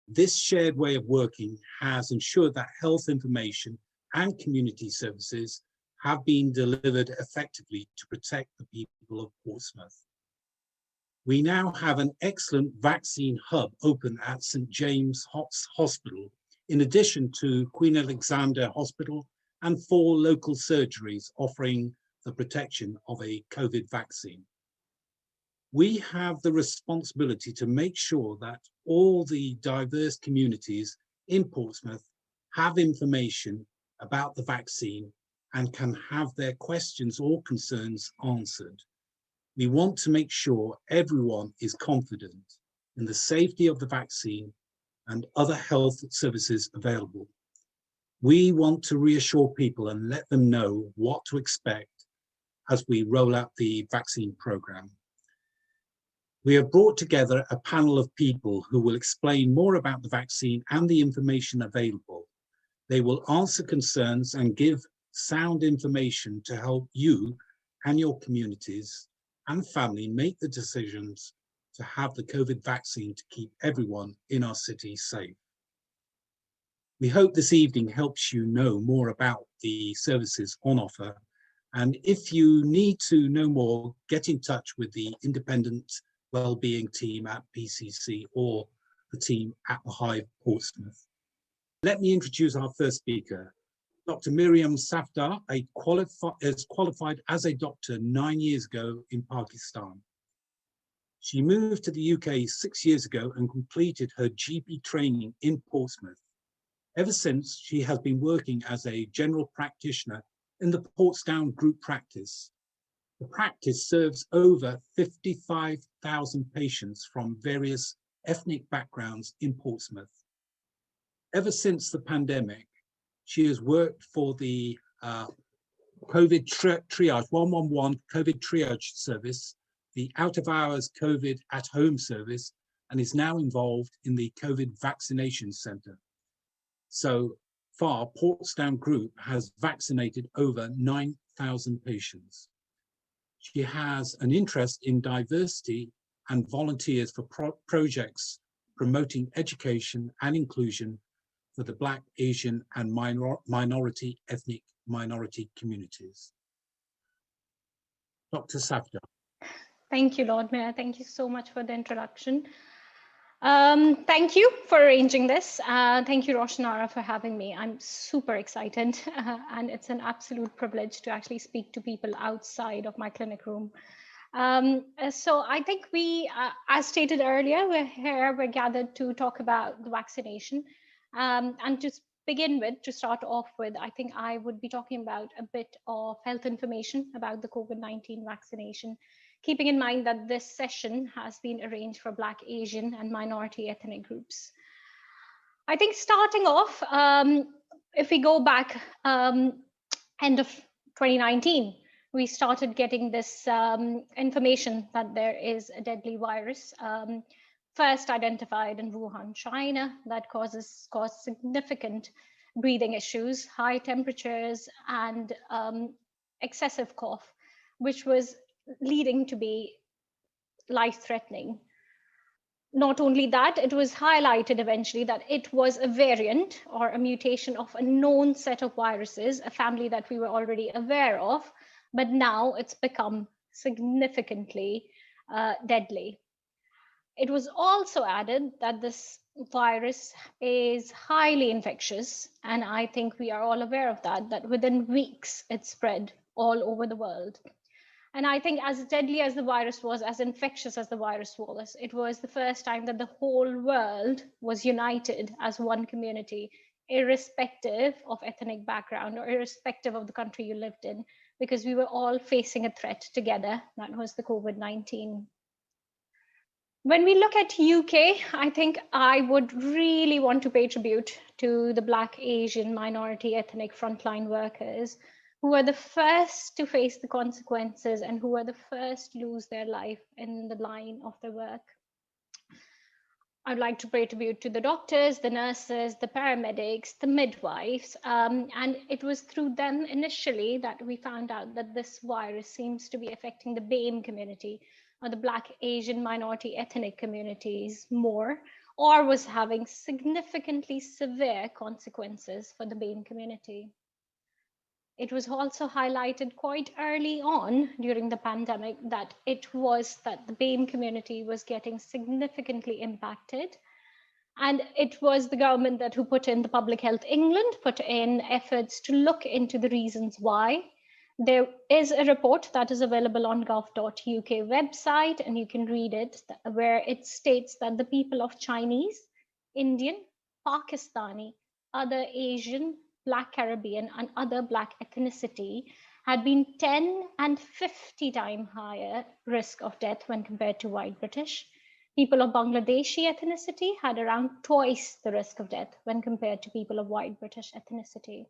This shared way of working has ensured that health information and community services have been delivered effectively to protect the people of Portsmouth. We now have an excellent vaccine hub open at St James Hospital, in addition to Queen Alexandra Hospital and 4 local surgeries offering the protection of a COVID vaccine. We have the responsibility to make sure that all the diverse communities in Portsmouth have information about the vaccine and can have their questions or concerns answered. We want to make sure everyone is confident in the safety of the vaccine and other health services available. We want to reassure people and let them know what to expect as we roll out the vaccine programme. We have brought together a panel of people who will explain more about the vaccine and the information available. They will answer concerns and give sound information to help you and your communities and family make the decisions to have the COVID vaccine to keep everyone in our city safe. We hope this evening helps you know more about the services on offer. And if you need to know more, get in touch with the independent Wellbeing team at PCC or the team at the Hive Portsmouth. Let me introduce our first speaker. Dr. Miriam Safdar is qualified as a doctor 9 years ago in Pakistan. She moved to the UK 6 years ago and completed her GP training in Portsmouth. Ever since, she has been working as a general practitioner in the Portsdown Group Practice. The practice serves over 55,000 patients from various ethnic backgrounds in Portsmouth. Ever since the pandemic, she has worked for the COVID triage, 111 COVID triage service, the out-of-hours COVID at-home service, and is now involved in the COVID Vaccination Centre. So far, Portsdown Group has vaccinated over 9,000 patients. She has an interest in diversity and volunteers for projects promoting education and inclusion for the Black, Asian, and minority ethnic minority communities. Dr. Safdar. Thank you, Lord Mayor. Thank you so much for the introduction. Thank you for arranging this. Thank you, Roshanara, for having me. I'm super excited, and it's an absolute privilege to actually speak to people outside of my clinic room. So I think we, as stated earlier, we're gathered to talk about the vaccination. And to begin with, to start off with, I think I would be talking about a bit of health information about the COVID-19 vaccination, keeping in mind that this session has been arranged for Black, Asian, and minority ethnic groups. I think starting off, if we go back end of 2019, we started getting this information that there is a deadly virus, first identified in Wuhan, China, that caused significant breathing issues, high temperatures, and excessive cough, which was leading to be life-threatening. Not only that, it was highlighted eventually that it was a variant or a mutation of a known set of viruses, a family that we were already aware of, but now it's become significantly deadly. It was also added that this virus is highly infectious, and I think we are all aware of that within weeks it spread all over the world. And I think as deadly as the virus was, as infectious as the virus was, it was the first time that the whole world was united as one community, irrespective of ethnic background or irrespective of the country you lived in, because we were all facing a threat together. That was the COVID-19. When we look at UK, I think I would really want to pay tribute to the Black, Asian, minority ethnic frontline workers who were the first to face the consequences and who were the first to lose their life in the line of their work. I'd like to pay tribute to the doctors, the nurses, the paramedics, the midwives, and it was through them initially that we found out that this virus seems to be affecting the BAME community, or the Black, Asian, minority ethnic communities more, or was having significantly severe consequences for the BAME community. It was also highlighted quite early on during the pandemic that the BAME community was getting significantly impacted. And it was the government who put in, the Public Health England put in efforts to look into the reasons why. There is a report that is available on gov.uk website, and you can read it, where it states that the people of Chinese, Indian, Pakistani, other Asian, Black Caribbean, and other Black ethnicity had been 10 and 50 times higher risk of death when compared to white British. People of Bangladeshi ethnicity had around twice the risk of death when compared to people of white British ethnicity.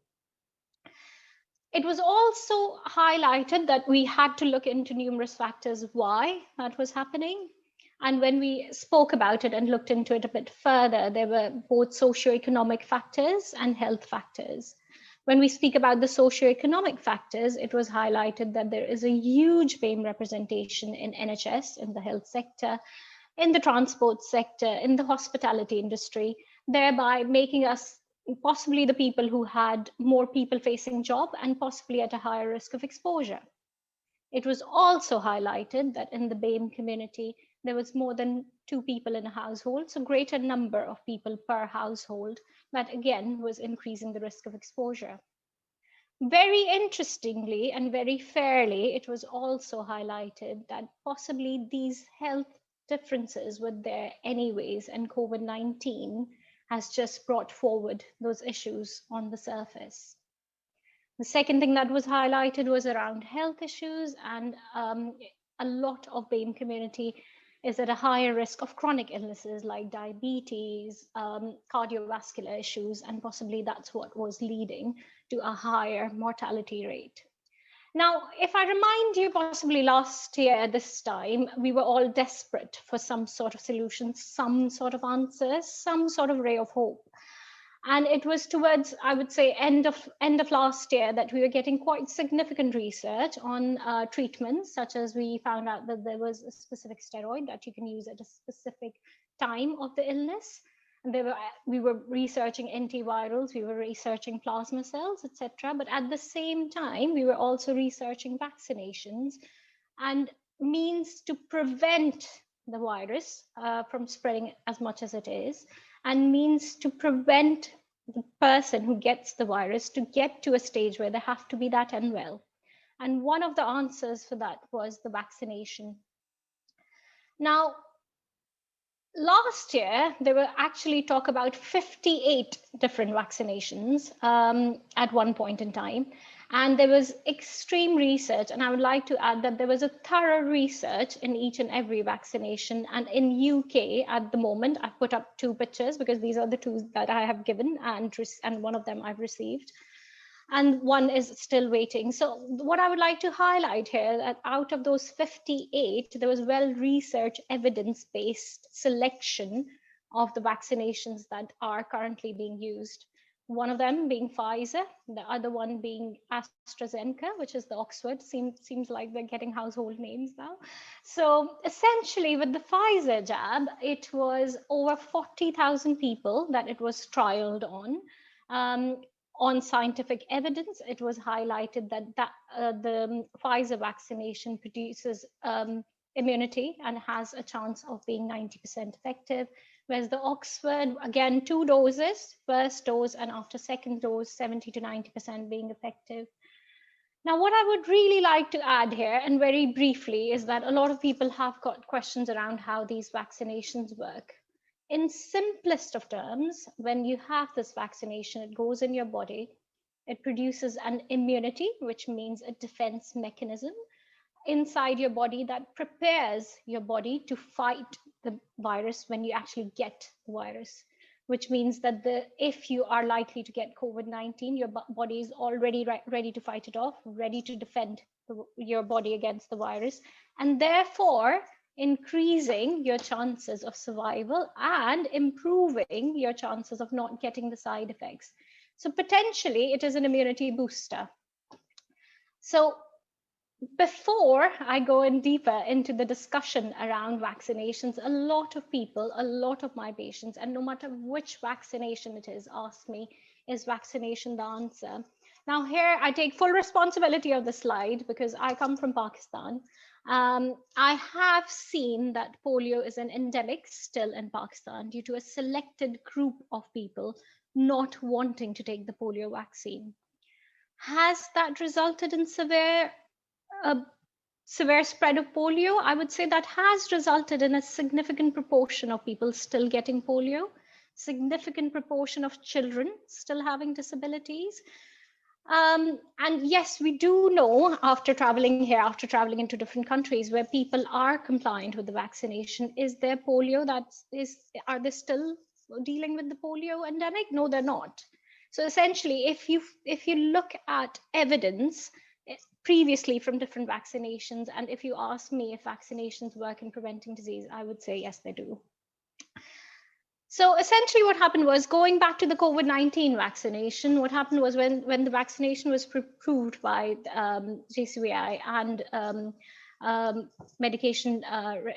It was also highlighted that we had to look into numerous factors why that was happening. And when we spoke about it and looked into it a bit further, there were both socio-economic factors and health factors. When we speak about the socio-economic factors, it was highlighted that there is a huge BAME representation in NHS, in the health sector, in the transport sector, in the hospitality industry, thereby making us possibly the people who had more people facing job and possibly at a higher risk of exposure. It was also highlighted that in the BAME community, there was more than 2 people in a household, so greater number of people per household, that again was increasing the risk of exposure. Very interestingly and very fairly, it was also highlighted that possibly these health differences were there anyways, and COVID-19 has just brought forward those issues on the surface. The second thing that was highlighted was around health issues, and a lot of BAME community is at a higher risk of chronic illnesses like diabetes, cardiovascular issues, and possibly that's what was leading to a higher mortality rate. Now, if I remind you, possibly last year this time, we were all desperate for some sort of solution, some sort of answers, some sort of ray of hope. And it was towards, I would say, end of last year that we were getting quite significant research on treatments, such as we found out that there was a specific steroid that you can use at a specific time of the illness. And we were researching antivirals, we were researching plasma cells, etc. But at the same time, we were also researching vaccinations and means to prevent the virus from spreading as much as it is, and means to prevent the person who gets the virus to get to a stage where they have to be that unwell. And one of the answers for that was the vaccination. Now, last year, there were actually talk about 58 different vaccinations at one point in time. And there was extreme research, and I would like to add that there was a thorough research in each and every vaccination. And in UK at the moment, I've put up 2 pictures because these are the 2 that I have given, and one of them I've received, and one is still waiting. So what I would like to highlight here, that out of those 58, there was well-researched, evidence-based selection of the vaccinations that are currently being used. One of them being Pfizer, the other one being AstraZeneca, which is the Oxford. Seems like they're getting household names now. So essentially with the Pfizer jab, it was over 40,000 people that it was trialed on. On scientific evidence, it was highlighted that the Pfizer vaccination produces immunity and has a chance of being 90% effective, whereas the Oxford, again, 2 doses, first dose and after second dose, 70 to 90% being effective. Now, what I would really like to add here, and very briefly, is that a lot of people have got questions around how these vaccinations work. In simplest of terms, when you have this vaccination, it goes in your body, it produces an immunity, which means a defense mechanism inside your body that prepares your body to fight the virus when you actually get the virus, which means that if you are likely to get COVID-19, your body is already ready to fight it off, ready to defend your body against the virus, and therefore increasing your chances of survival and improving your chances of not getting the side effects. So potentially it is an immunity booster. So before I go in deeper into the discussion around vaccinations, a lot of people, a lot of my patients, and no matter which vaccination it is, ask me, is vaccination the answer? Now here I take full responsibility of the slide because I come from Pakistan. I have seen that polio is an endemic still in Pakistan due to a selected group of people not wanting to take the polio vaccine. Has that resulted in severe spread of polio? I would say that has resulted in a significant proportion of people still getting polio, significant proportion of children still having disabilities. And yes, we do know after traveling here, after traveling into different countries where people are compliant with the vaccination, is there polio are they still dealing with the polio endemic? No, they're not. So essentially, if you look at evidence previously from different vaccinations, and if you ask me if vaccinations work in preventing disease, I would say yes, they do. So essentially what happened was, going back to the COVID-19 vaccination, what happened was when the vaccination was approved by JCVI and medication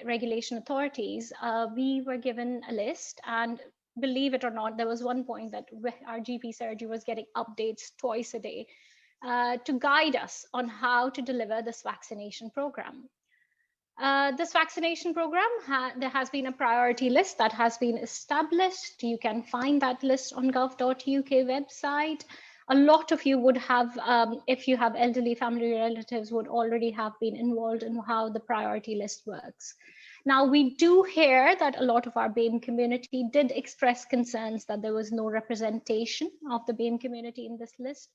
regulation authorities, we were given a list, and believe it or not, there was one point that our GP surgery was getting updates twice a day to guide us on how to deliver this vaccination program. This vaccination program, there has been a priority list that has been established. You can find that list on gov.uk website. A lot of you would have, if you have elderly family relatives, would already have been involved in how the priority list works. Now, we do hear that a lot of our BAME community did express concerns that there was no representation of the BAME community in this list.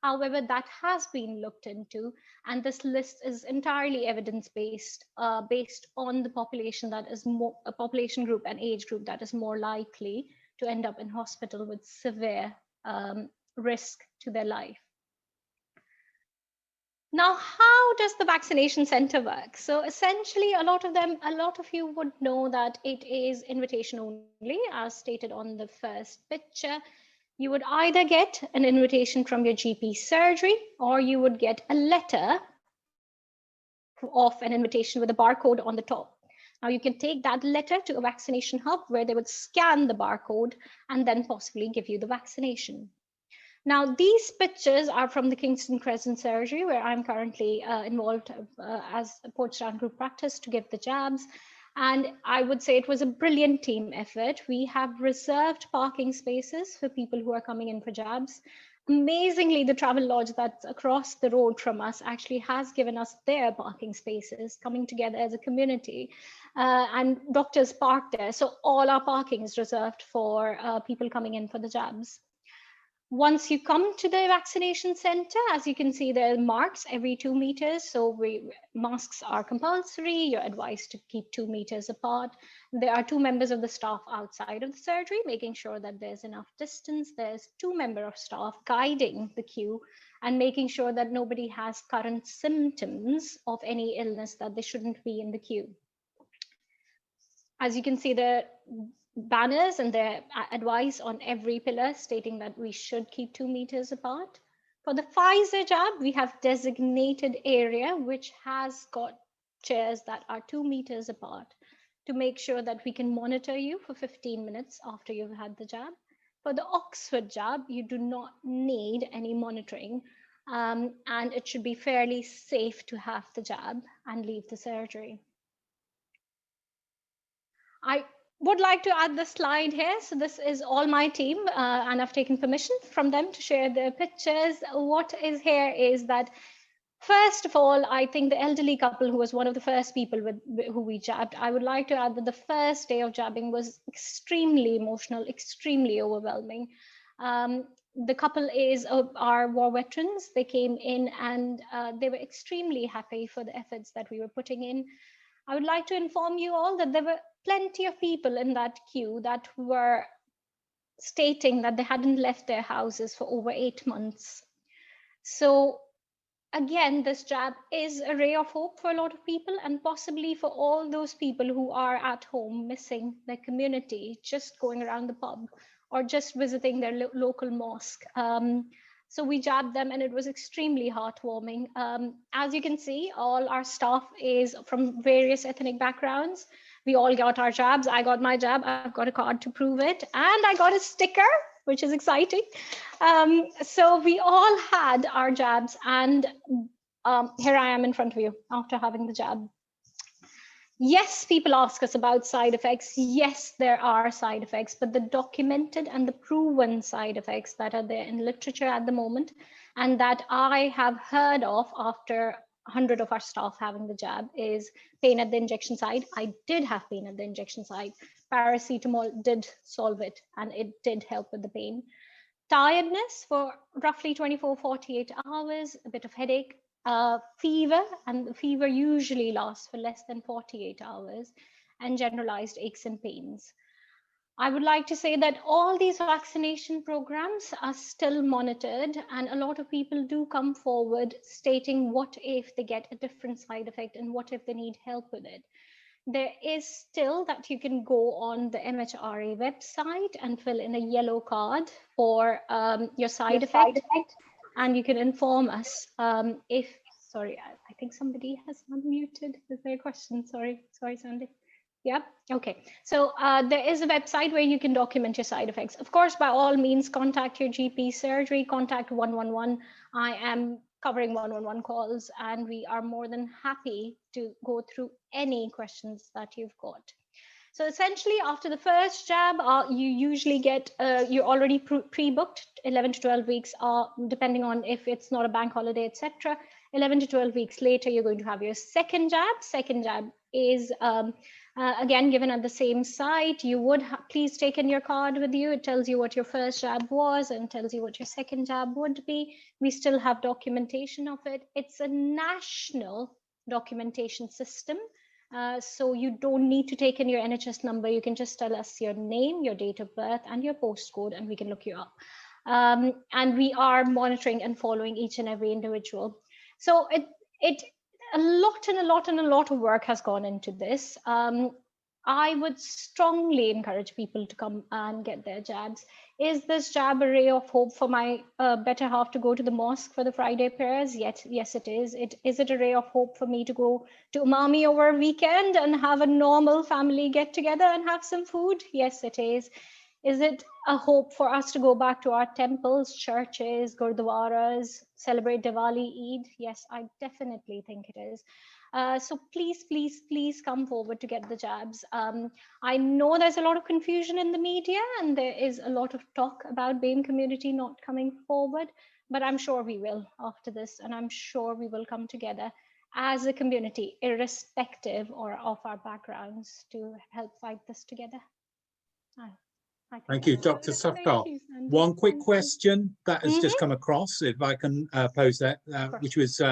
However, that has been looked into, and this list is entirely evidence-based, based on the population that is more a population group and age group that is more likely to end up in hospital with severe risk to their life. Now, how does the vaccination center work? So essentially, a lot of you would know that it is invitation only, as stated on the first picture. You would either get an invitation from your GP surgery, or you would get a letter of an invitation with a barcode on the top. Now you can take that letter to a vaccination hub where they would scan the barcode and then possibly give you the vaccination. Now these pictures are from the Kingston Crescent surgery, where I'm currently involved as a Portsdown group practice to give the jabs. And I would say it was a brilliant team effort. We have reserved parking spaces for people who are coming in for jabs. Amazingly, the travel lodge that's across the road from us actually has given us their parking spaces, coming together as a community. And doctors park there. So all our parking is reserved for people coming in for the jabs. Once you come to the vaccination center, as you can see, there are marks every 2 meters. So masks are compulsory. You're advised to keep 2 meters apart. There are 2 members of the staff outside of the surgery, making sure that there's enough distance. There's 2 members of staff guiding the queue and making sure that nobody has current symptoms of any illness that they shouldn't be in the queue. As you can see, the banners and their advice on every pillar stating that we should keep 2 meters apart. For the Pfizer jab, we have designated area which has got chairs that are 2 meters apart to make sure that we can monitor you for 15 minutes after you've had the jab. For the Oxford jab, you do not need any monitoring, and it should be fairly safe to have the jab and leave the surgery. I would like to add this slide here. So this is all my team, and I've taken permission from them to share their pictures. What is here is that, first of all, I think the elderly couple who was one of the first people who we jabbed, I would like to add that the first day of jabbing was extremely emotional, extremely overwhelming. The couple are war veterans. They came in and they were extremely happy for the efforts that we were putting in. I would like to inform you all that there were plenty of people in that queue that were stating that they hadn't left their houses for over 8 months. So again, this jab is a ray of hope for a lot of people, and possibly for all those people who are at home missing their community, just going around the pub or just visiting their local mosque. So we jabbed them and it was extremely heartwarming. As you can see, all our staff is from various ethnic backgrounds. We all got our jabs. I got my jab. I've got a card to prove it. And I got a sticker, which is exciting. So we all had our jabs. And here I am in front of you after having the jab. Yes, people ask us about side effects. Yes, there are side effects, but the documented and the proven side effects that are there in literature at the moment, and that I have heard of after 100 of our staff having the jab, is pain at the injection site. I did have pain at the injection site. Paracetamol did solve it, and it did help with the pain. Tiredness for roughly 24-48 hours, a bit of headache, fever, and the fever usually lasts for less than 48 hours, and generalized aches and pains. I would like to say that all these vaccination programs are still monitored, and a lot of people do come forward stating what if they get a different side effect and what if they need help with it. There is still that you can go on the MHRA website and fill in a yellow card for your side effect. And you can inform us if, sorry, I think somebody has unmuted. Is there a question? Sorry, Sandy. Yeah, okay. So there is a website where you can document your side effects. Of course, by all means, contact your GP surgery, contact 111. I am covering 111 calls, and we are more than happy to go through any questions that you've got. So essentially, after the first jab, you usually get, you're already pre-booked 11 to 12 weeks, depending on if it's not a bank holiday, etc. 11 to 12 weeks later, you're going to have your second jab. Second jab is, again, given at the same site. You would please take in your card with you. It tells you what your first jab was and tells you what your second jab would be. We still have documentation of it. It's a national documentation system. So you don't need to take in your NHS number. You can just tell us your name, your date of birth, and your postcode, and we can look you up. And we are monitoring and following each and every individual. So a lot of work has gone into this. I would strongly encourage people to come and get their jabs. Is this jab a ray of hope for my better half to go to the mosque for the Friday prayers? Yes, it is. Is it a ray of hope for me to go to Umami over a weekend and have a normal family get together and have some food? Yes, it is. Is it a hope for us to go back to our temples, churches, gurdwaras, celebrate Diwali, Eid? Yes, I definitely think it is. So please come forward to get the jabs. I know there's a lot of confusion in the media, and there is a lot of talk about BAME community not coming forward, but I'm sure we will after this, and I'm sure we will come together as a community, irrespective of our backgrounds, to help fight this together. Thank you, Dr. Safdar. One quick question that has just come across, if I can pose that, which was,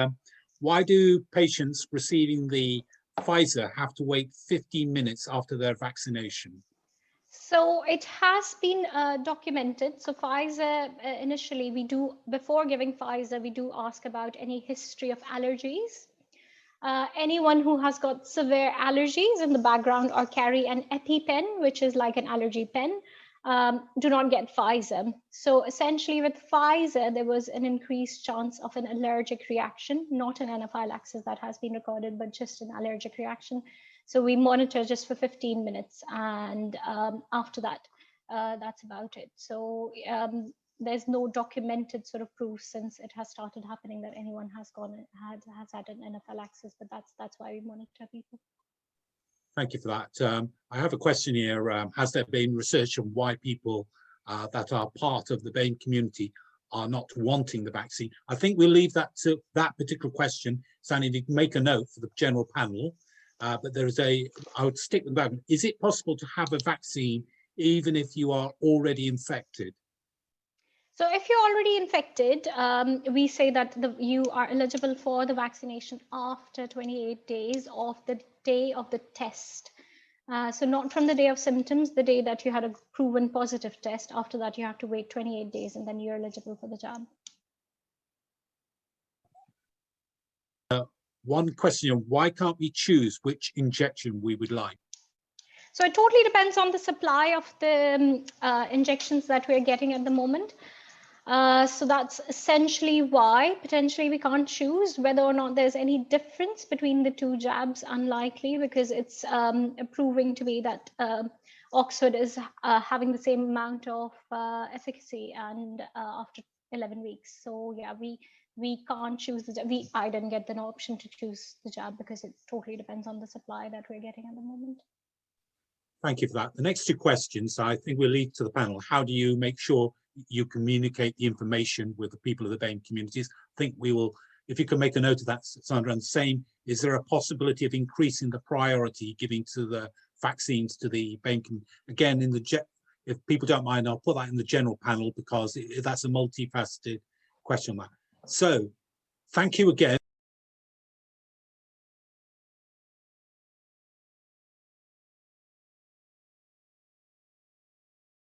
why do patients receiving the Pfizer have to wait 15 minutes after their vaccination? So it has been documented. So Pfizer, initially, before giving Pfizer, we do ask about any history of allergies. Anyone who has got severe allergies in the background or carry an EpiPen, which is like an allergy pen, do not get Pfizer. So essentially with Pfizer, there was an increased chance of an allergic reaction, not an anaphylaxis that has been recorded, but just an allergic reaction. So we monitor just for 15 minutes. And after that, that's about it. So there's no documented sort of proof since it has started happening that anyone has had an anaphylaxis, but that's why we monitor people. Thank you for that. I have a question here. Has there been research on why people that are part of the BAME community are not wanting the vaccine? I think we'll leave that to that particular question. Sandy, you can make a note for the general panel, but there is I would stick with that. Is it possible to have a vaccine even if you are already infected? So if you're already infected, we say that you are eligible for the vaccination after 28 days of the day of the test. So not from the day of symptoms, the day that you had a proven positive test. After that, you have to wait 28 days and then you're eligible for the jab. One question, why can't we choose which injection we would like? So it totally depends on the supply of the injections that we're getting at the moment. So that's essentially why potentially we can't choose. Whether or not there's any difference between the two jabs, unlikely, because it's proving to be that Oxford is having the same amount of efficacy and after 11 weeks. So yeah, we can't choose the jab. I didn't get an option to choose the jab because it totally depends on the supply that we're getting at the moment. Thank you for that. The next two questions, I think we'll leave to the panel. How do you make sure you communicate the information with the people of the BAME communities? I think we will, if you can make a note of that, Sandra, and same, is there a possibility of increasing the priority giving to the vaccines to the BAME? Again, in the if people don't mind, I'll put that in the general panel because that's a multifaceted question on that. So thank you again.